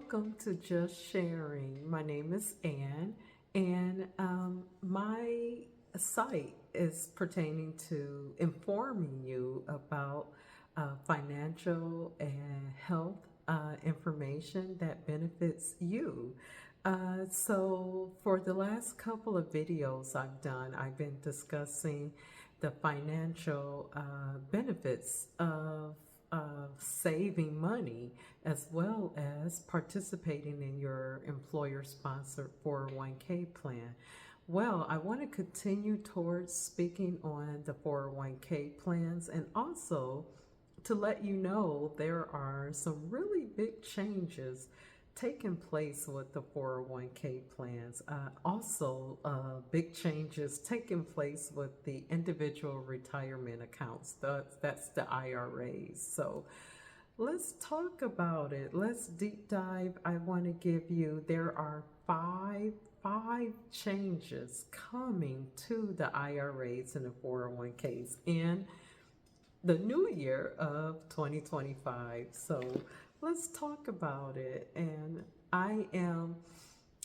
Welcome to Just Sharing. My name is Ann, and my site is pertaining to informing you about financial and health information that benefits you. So, for the last couple of videos I've been discussing the financial benefits of saving money as well as participating in your employer-sponsored 401k plan. Well, I want to continue towards speaking on the 401k plans and also to let you know there are some really big changes taking place with the 401k plans. Big changes taking place with the individual retirement accounts. That's the IRAs. So let's talk about it. Let's deep dive. I want to give you, there are five changes coming to the IRAs and the 401ks in the new year of 2025. So let's talk about it. And I am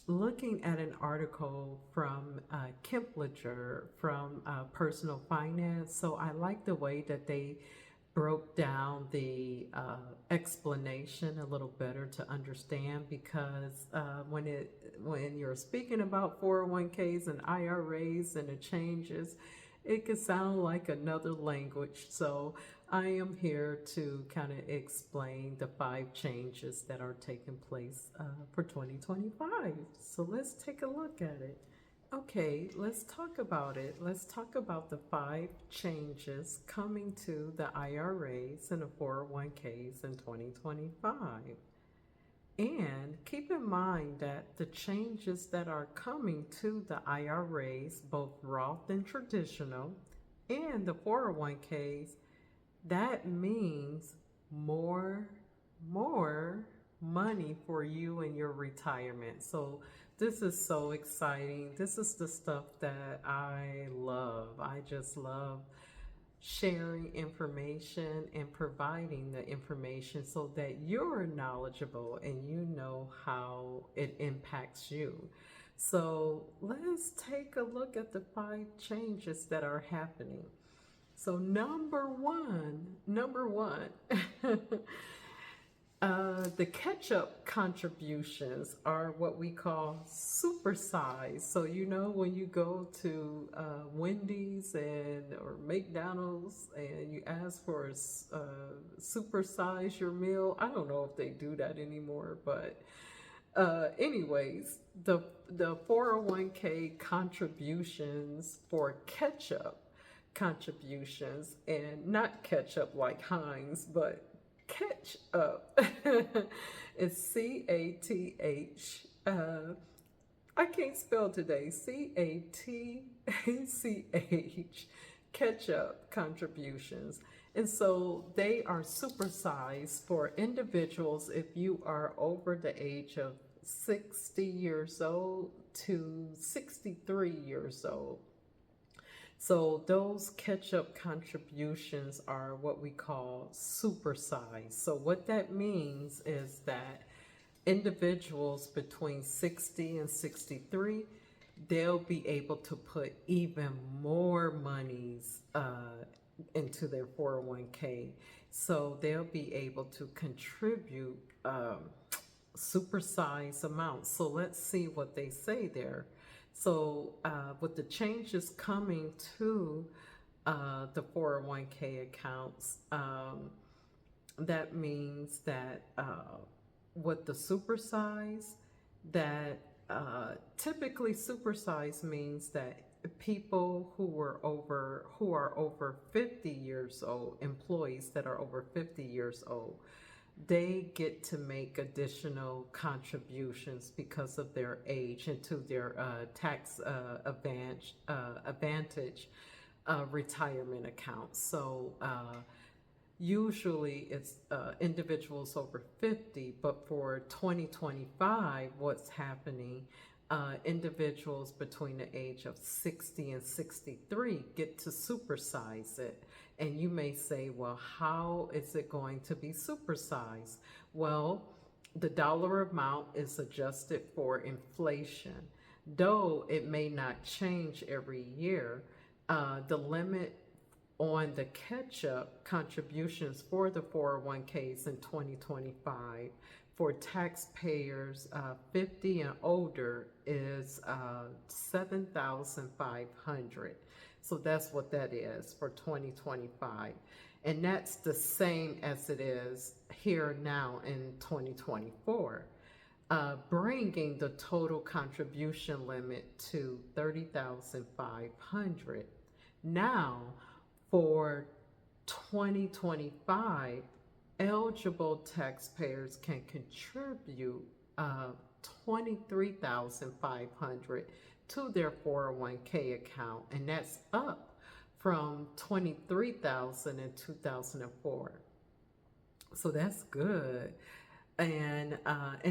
looking at an article from Kiplinger from Personal Finance. So I like the way that they broke down the explanation a little better to understand, because when you're speaking about 401ks and IRAs and the changes, it can sound like another language. So I am here to kind of explain the 5 changes that are taking place for 2025. So let's take a look at it. Okay, let's talk about it. Let's talk about the 5 changes coming to the IRAs and the 401ks in 2025. And keep in mind that the changes that are coming to the IRAs, both Roth and traditional, and the 401ks, that means more money for you and your retirement. So this is so exciting. This is the stuff that I love. I just love sharing information and providing the information so that you're knowledgeable and you know how it impacts you. So let's take a look at the 5 changes that are happening. So number one, the catch-up contributions are what we call supersized. So when you go to Wendy's or McDonald's and you ask for supersize your meal, I don't know if they do that anymore, but anyways, the 401k contributions for catch-up contributions, and not ketchup like Heinz, but catch up. It's CATH. I can't spell today. CATCH. Catch up contributions. And so they are supersized for individuals if you are over the age of 60 years old to 63 years old. So those catch-up contributions are what we call supersized. So what that means is that individuals between 60 and 63, they'll be able to put even more monies into their 401k. So they'll be able to contribute supersized amounts. So let's see what they say there. So with the changes coming to the 401k accounts, that means that with the supersize, that typically supersize means that people who are over 50 years old, employees that are over 50 years old, they get to make additional contributions because of their age into their tax advantage retirement accounts. So usually it's individuals over 50, but for 2025, what's happening, individuals between the age of 60 and 63 get to supersize it. And you may say, well, how is it going to be supersized? Well, The dollar amount is adjusted for inflation. Though it may not change every year, the limit on the catch-up contributions for the 401ks in 2025 for taxpayers 50 and older is 7,500. So that's what that is for 2025. And that's the same as it is here now in 2024, bringing the total contribution limit to 30,500. Now, for 2025, eligible taxpayers can contribute 23,500 to their 401k account, and that's up from 23,000 in 2004. So that's good. And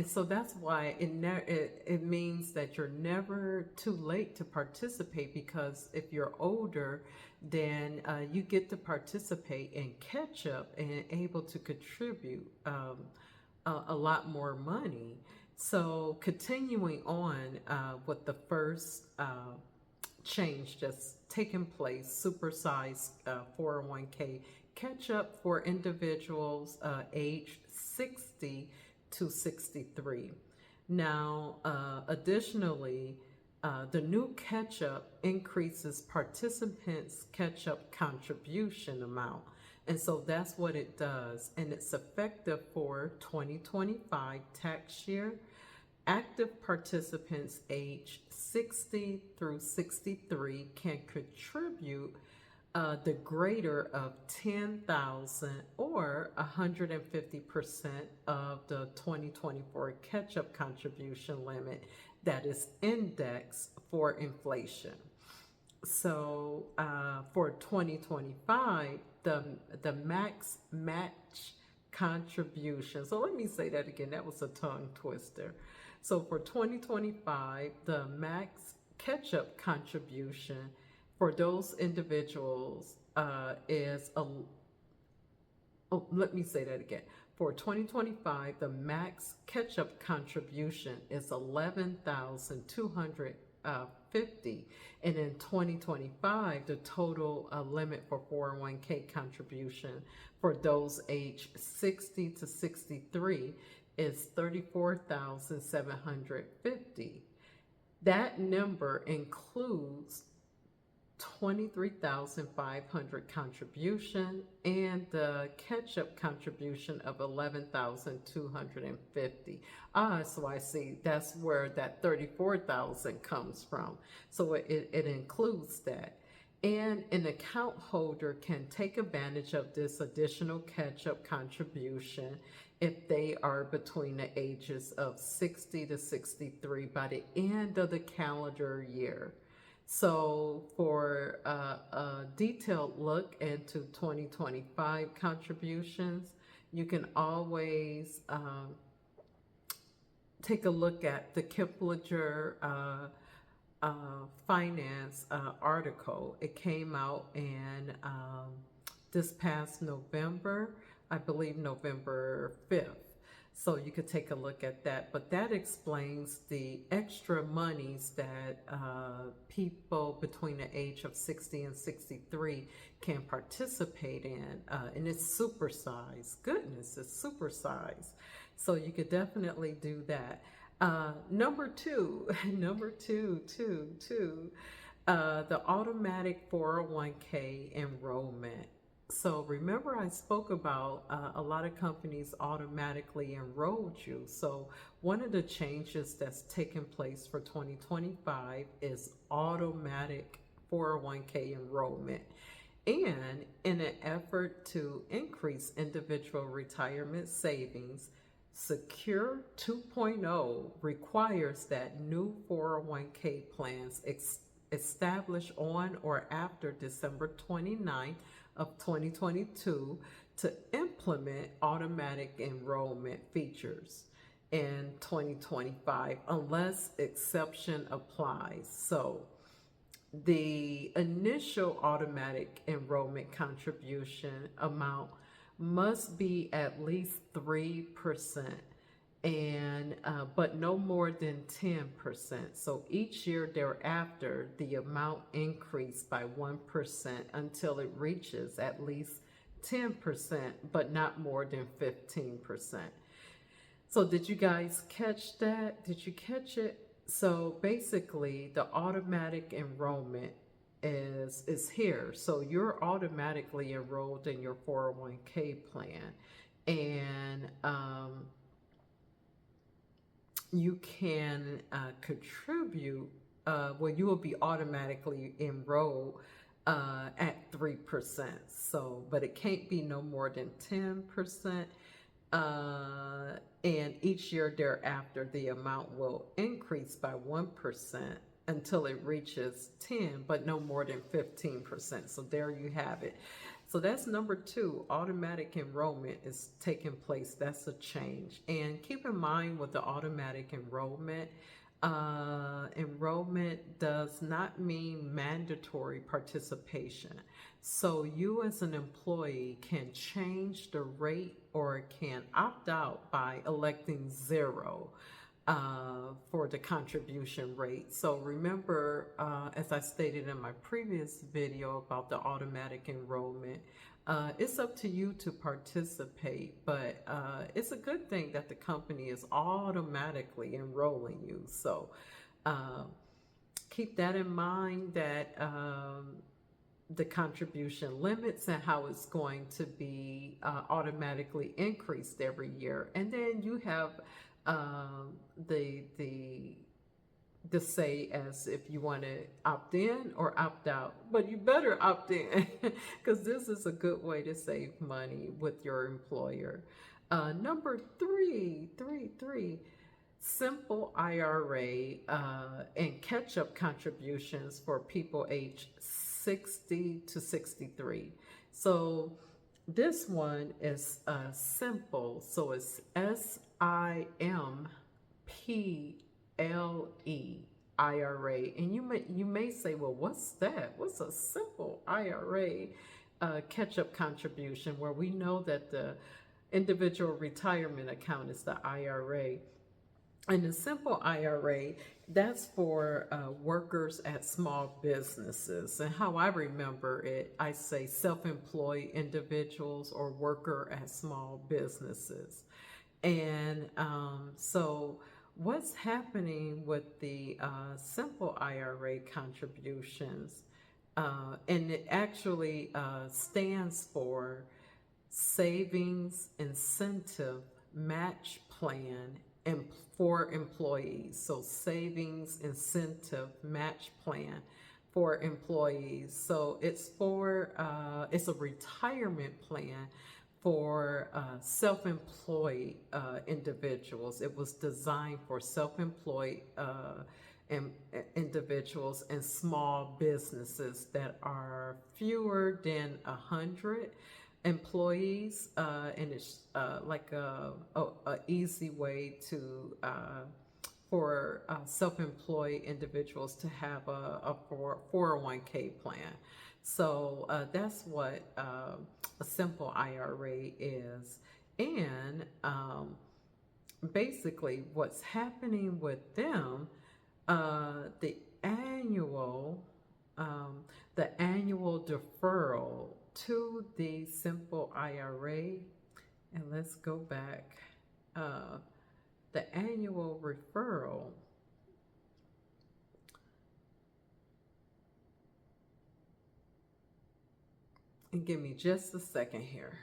so that's why it means that you're never too late to participate, because if you're older, then you get to participate and catch up and able to contribute a lot more money. So continuing on with the first change that's taken place, supersized 401k catch up for individuals aged 60 to 63. Now, additionally, the new catch up increases participants' catch up contribution amount. And so that's what it does. And it's effective for 2025 tax year. Active participants aged 60 through 63 can contribute the greater of 10,000 or 150% of the 2024 catch-up contribution limit that is indexed for inflation. So for 2025, the max match contribution. So let me say that again. That was a tongue twister. So for 2025, the max catch-up contribution for those individuals let me say that again. For 2025, the max catch-up contribution is 11,250, and in 2025, the total limit for 401k contribution for those aged 60 to 63 is 34,750. That number includes 23,500 contribution and the catch-up contribution of 11,250. So I see that's where that 34,000 comes from. So it includes that. And an account holder can take advantage of this additional catch-up contribution if they are between the ages of 60 to 63 by the end of the calendar year. So for a detailed look into 2025 contributions, you can always take a look at the Kiplinger finance article. It came out in this past November, I believe November 5th. So you could take a look at that. But that explains the extra monies that people between the age of 60 and 63 can participate in. And it's supersized. Goodness, it's supersized. So you could definitely do that. Number two, the automatic 401k enrollment. So remember I spoke about a lot of companies automatically enrolled you. So one of the changes that's taken place for 2025 is automatic 401k enrollment. And in an effort to increase individual retirement savings, Secure 2.0 requires that new 401k plans established on or after December 29th of 2022 to implement automatic enrollment features in 2025 unless exception applies. So the initial automatic enrollment contribution amount must be at least 3%, and but no more than 10%. So each year thereafter, the amount increased by 1% until it reaches at least 10%, but not more than 15%. So did you guys catch that? Did you catch it? So basically, the automatic enrollment is here. So you're automatically enrolled in your 401k plan, and you can contribute. Well, you will be automatically enrolled at 3%. So, but it can't be no more than 10%. And each year thereafter, the amount will increase by 1% until it reaches 10, but no more than 15%. So there you have it. So that's number two. Automatic enrollment is taking place. That's a change. And keep in mind with the automatic enrollment, enrollment does not mean mandatory participation. So you as an employee can change the rate or can opt out by electing zero for the contribution rate. So remember, as I stated in my previous video about the automatic enrollment, it's up to you to participate, but it's a good thing that the company is automatically enrolling you. So keep that in mind, that the contribution limits and how it's going to be automatically increased every year. And then you have the say as if you want to opt in or opt out, but you better opt in because this is a good way to save money with your employer. Number three, simple IRA and catch-up contributions for people aged 60 to 63. So this one is simple. So it's SIMPLE IRA. And you may say, well, what's that? What's a simple IRA catch-up contribution? Where we know that the individual retirement account is the IRA. And the simple IRA, that's for workers at small businesses. And how I remember it, I say self-employed individuals or worker at small businesses. And so what's happening with the simple IRA contributions, and it actually stands for Savings Incentive Match Plan and for employees. So Savings Incentive Match Plan for employees. So it's for it's a retirement plan for self-employed individuals. It was designed for self-employed individuals and small businesses that are fewer than 100 employees, and it's like a easy way to for self-employed individuals to have a 401k plan. So that's what a simple IRA is. And basically what's happening with them, the annual deferral to the simple IRA, and let's go back, the annual referral and give me just a second here.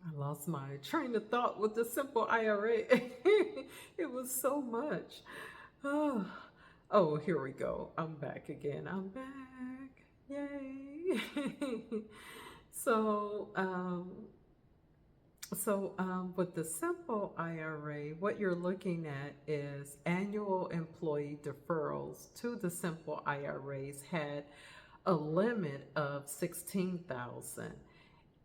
I lost my train of thought with the simple IRA. It was so much. Oh, here we go. I'm back again. I'm back. Yay. So with the simple IRA, what you're looking at is annual employee deferrals to the simple IRAs had a limit of $16,000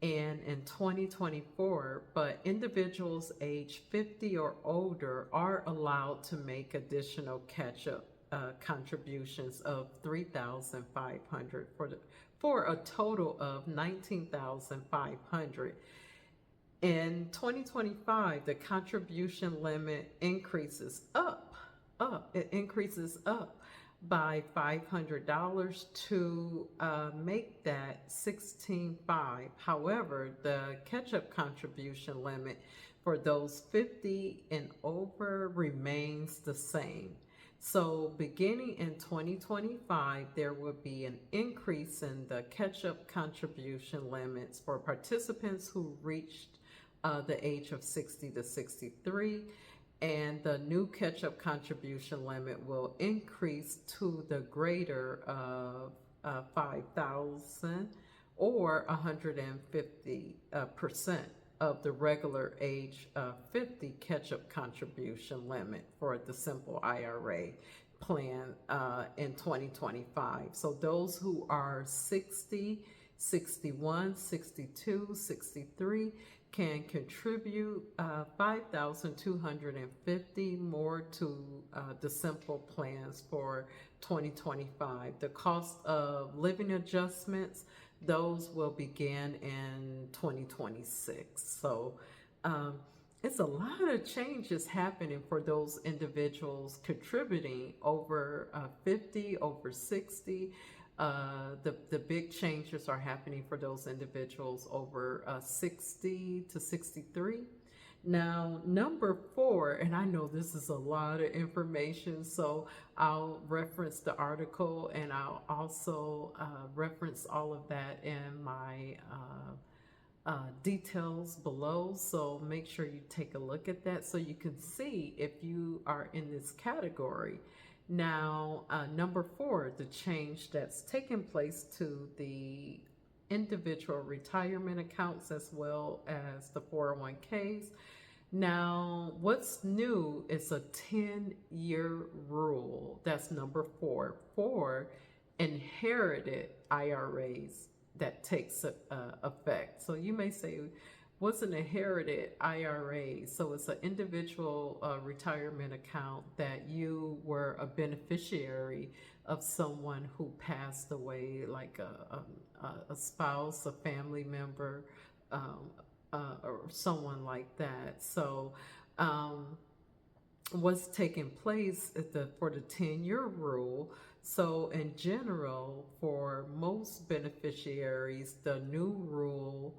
and in 2024, but individuals age 50 or older are allowed to make additional catch-up contributions of $3,500 for a total of $19,500. In 2025, the contribution limit increases it increases up by $500 to make that 16.5. However, the catch-up contribution limit for those 50 and over remains the same. So beginning in 2025, there will be an increase in the catch-up contribution limits for participants who reached the age of 60 to 63, and the new catch-up contribution limit will increase to the greater of 5,000 or 150% of the regular age 50 catch-up contribution limit for the simple IRA plan in 2025. So those who are 60, 61, 62, 63 can contribute 5,250 more to the simple plans for 2025. The cost of living adjustments, those will begin in 2026. So it's a lot of changes happening for those individuals contributing over 50, over 60. The big changes are happening for those individuals over 60 to 63. Now, number 4, and I know this is a lot of information, so I'll reference the article and I'll also reference all of that in my details below. So make sure you take a look at that so you can see if you are in this category. Now, number 4, the change that's taken place to the individual retirement accounts as well as the 401ks. Now, what's new is a 10-year rule. That's number 4 for inherited IRAs that takes effect. So you may say, what's an inherited IRA? So it's an individual retirement account that you were a beneficiary of someone who passed away, like a spouse, a family member, or someone like that. So what's taking place for the 10-year rule. So in general, for most beneficiaries, the new rule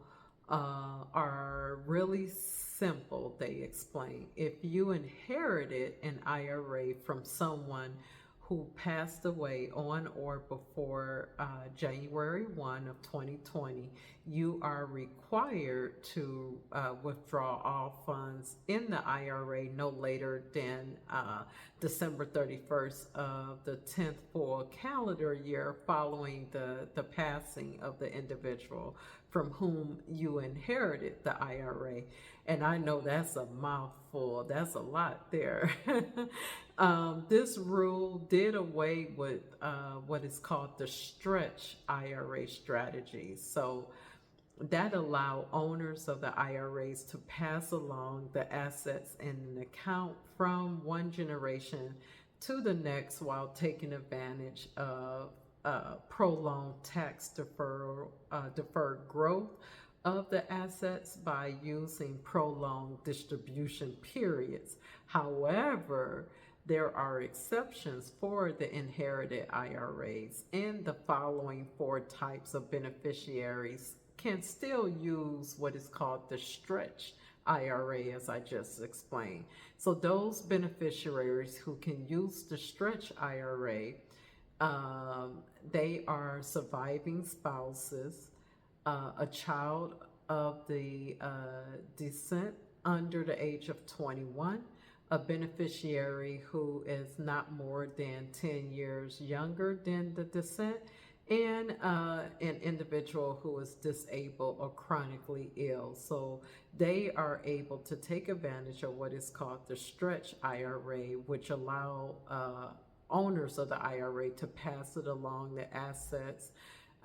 are really simple, they explain. If you inherited an IRA from someone who passed away on or before January 1 of 2020, you are required to withdraw all funds in the IRA no later than December 31st of the 10th full calendar year following the passing of the individual from whom you inherited the IRA. And I know that's a mouthful, that's a lot there. This rule did away with what is called the stretch IRA strategy. So that allow owners of the IRAs to pass along the assets in an account from one generation to the next while taking advantage of prolonged tax deferred growth of the assets by using prolonged distribution periods. However, there are exceptions for the inherited IRAs, and the following 4 types of beneficiaries can still use what is called the stretch IRA, as I just explained. So those beneficiaries who can use the stretch IRA, they are surviving spouses, a child of the descent under the age of 21, a beneficiary who is not more than 10 years younger than the descent, and an individual who is disabled or chronically ill. So they are able to take advantage of what is called the stretch IRA, which allow owners of the IRA to pass it along the assets,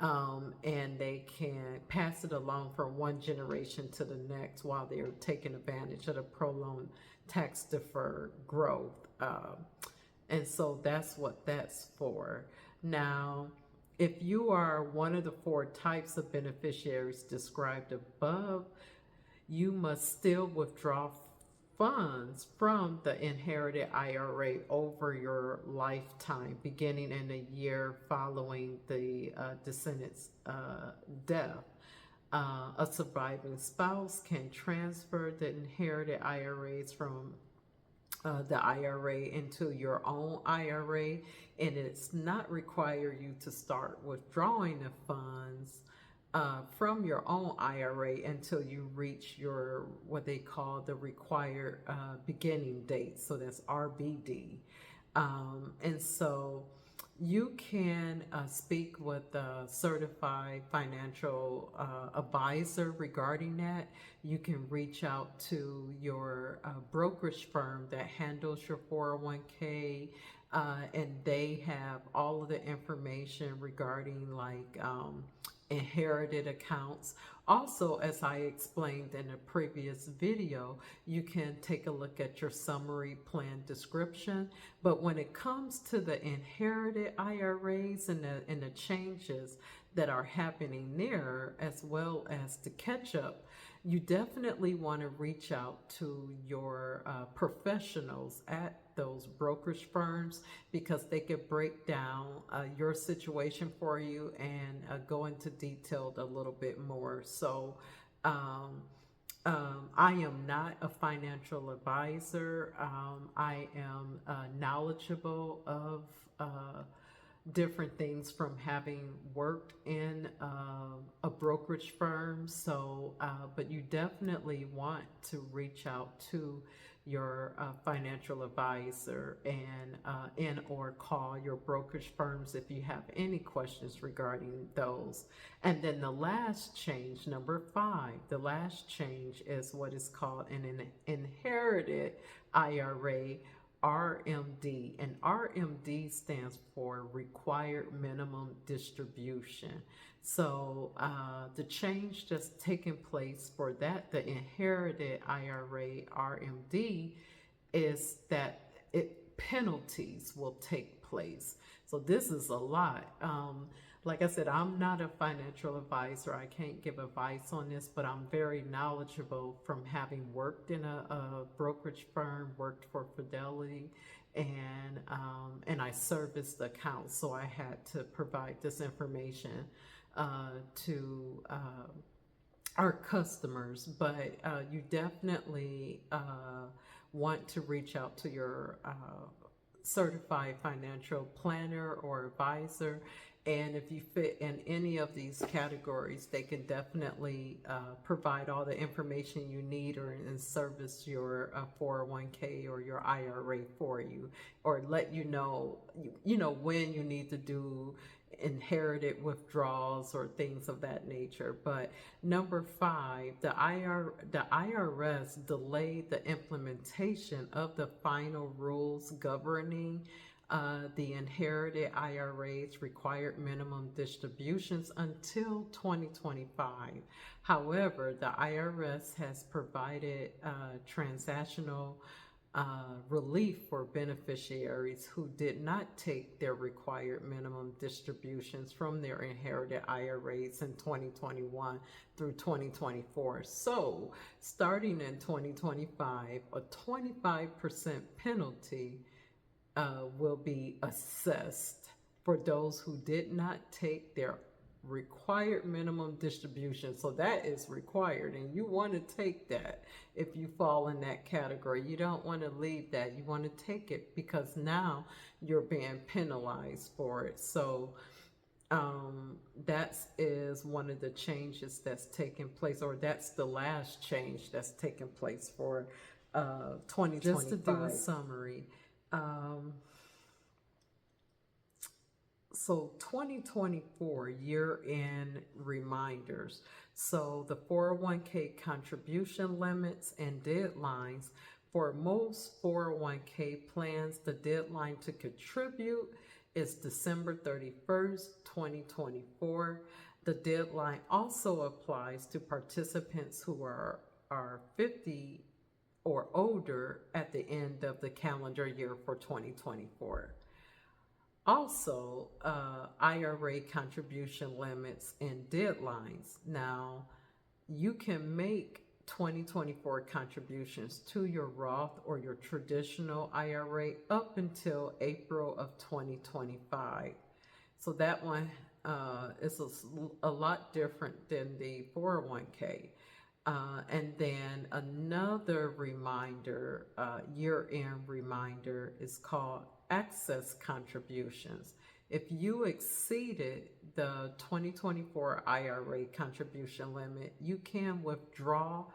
and they can pass it along from one generation to the next while they're taking advantage of the prolonged tax deferred growth. And so that's what that's for. Now, if you are one of the 4 types of beneficiaries described above, you must still withdraw funds from the inherited IRA over your lifetime, beginning in the year following the descendant's death. A surviving spouse can transfer the inherited IRAs from the IRA into your own IRA, and it's not require you to start withdrawing the funds from your own IRA until you reach your what they call the required beginning date. So that's RBD. And so you can speak with a certified financial advisor regarding that. You can reach out to your brokerage firm that handles your 401k, and they have all of the information regarding like inherited accounts. Also, as I explained in a previous video, you can take a look at your summary plan description. But when it comes to the inherited IRAs and the changes that are happening there, as well as the catch up, you definitely want to reach out to your professionals at those brokerage firms, because they could break down your situation for you and go into detail a little bit more. So I am not a financial advisor. I am knowledgeable of different things from having worked in a brokerage firm. So, but you definitely want to reach out to your financial advisor and or call your brokerage firms if you have any questions regarding those. And then the last change, number 5, the last change is what is called an inherited IRA RMD, and RMD stands for Required Minimum Distribution. So the change that's taking place for that, the inherited IRA RMD, is that penalties will take place. So this is a lot. Like I said, I'm not a financial advisor. I can't give advice on this, but I'm very knowledgeable from having worked in a brokerage firm, worked for Fidelity, and I serviced the accounts. So I had to provide this information to our customers. But you definitely want to reach out to your certified financial planner or advisor. And if you fit in any of these categories, they can definitely provide all the information you need or and service your 401k or your IRA for you, or let you know, when you need to do inherited withdrawals or things of that nature. But number 5, the IRS delayed the implementation of the final rules governing the inherited IRA's required minimum distributions until 2025. However, the IRS has provided transactional relief for beneficiaries who did not take their required minimum distributions from their inherited IRAs in 2021 through 2024. So, starting in 2025, a 25% penalty will be assessed for those who did not take their required minimum distribution. So that is required, and you want to take that if you fall in that category. You don't want to leave that. You want to take it, because now you're being penalized for it. So that is one of the changes that's taking place, or that's the last change that's taking place for 2025. Just to do a summary, so 2024 year-end reminders. So the 401k contribution limits and deadlines. For most 401k plans, the deadline to contribute is December 31st, 2024. The deadline also applies to participants who are 50 or older at the end of the calendar year for 2024. Also, IRA contribution limits and deadlines. Now, you can make 2024 contributions to your Roth or your traditional IRA up until April of 2025. So that one is a lot different than the 401k. And then another reminder, year-end reminder, is called excess contributions. If you exceeded the 2024 IRA contribution limit, you can withdraw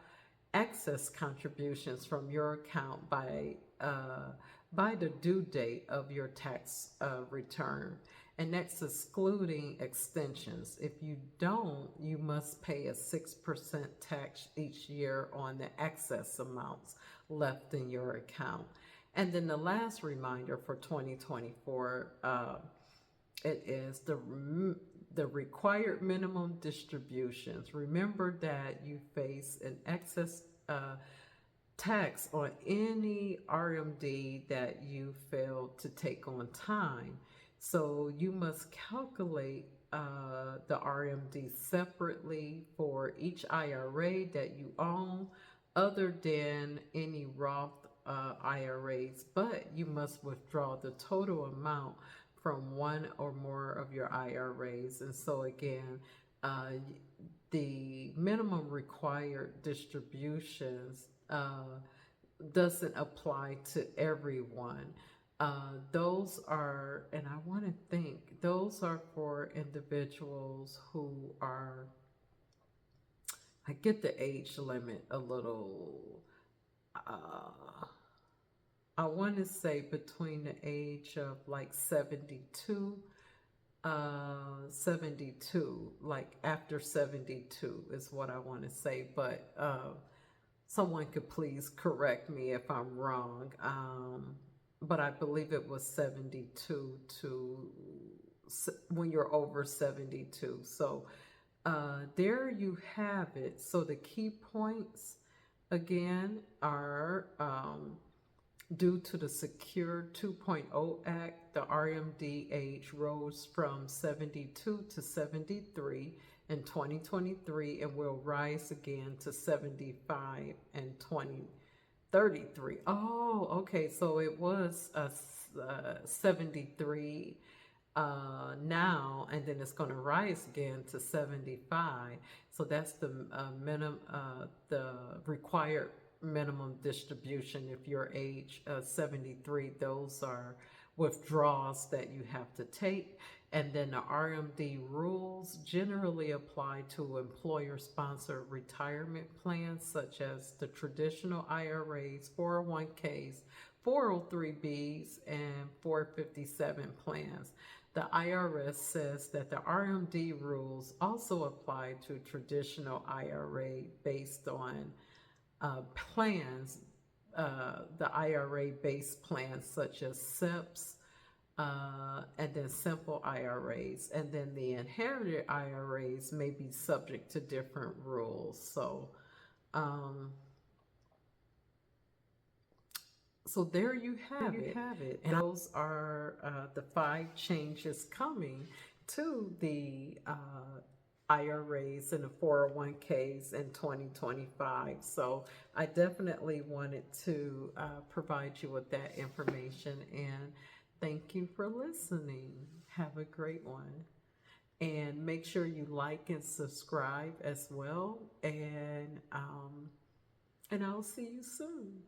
excess contributions from your account by the due date of your tax return. And that's excluding extensions. If you don't, you must pay a 6% tax each year on the excess amounts left in your account. And then the last reminder for 2024, it is the required minimum distributions. Remember that you face an excess tax on any RMD that you fail to take on time. So you must calculate the RMD separately for each IRA that you own, other than any Roth IRAs, but you must withdraw the total amount from one or more of your IRAs. And so again, the minimum required distributions doesn't apply to everyone. Those are, and I want to think, those are for individuals who are, I get the age limit a little, I want to say between the age of like 72, like after 72 is what I want to say, but someone could please correct me if I'm wrong. But I believe it was 72 to when you're over 72. So there you have it. So the key points again are due to the Secure 2.0 Act, the RMD age rose from 72 to 73 in 2023 and will rise again to 75 in 2033. Oh, okay. So it was 73 now, and then it's going to rise again to 75. So that's the minimum, the required minimum distribution. If you're age 73, those are withdrawals that you have to take. And then the RMD rules generally apply to employer-sponsored retirement plans such as the traditional IRAs, 401ks, 403bs, and 457 plans. The IRS says that the RMD rules also apply to traditional IRA based on plans, the IRA-based plans such as SIPs, and then simple IRAs, and then the inherited IRAs may be subject to different rules. So, so there you have it. And those are the 5 changes coming to the IRAs and the 401ks in 2025. So I definitely wanted to provide you with that information, and thank you for listening. Have a great one. And make sure you like and subscribe as well. And I'll see you soon.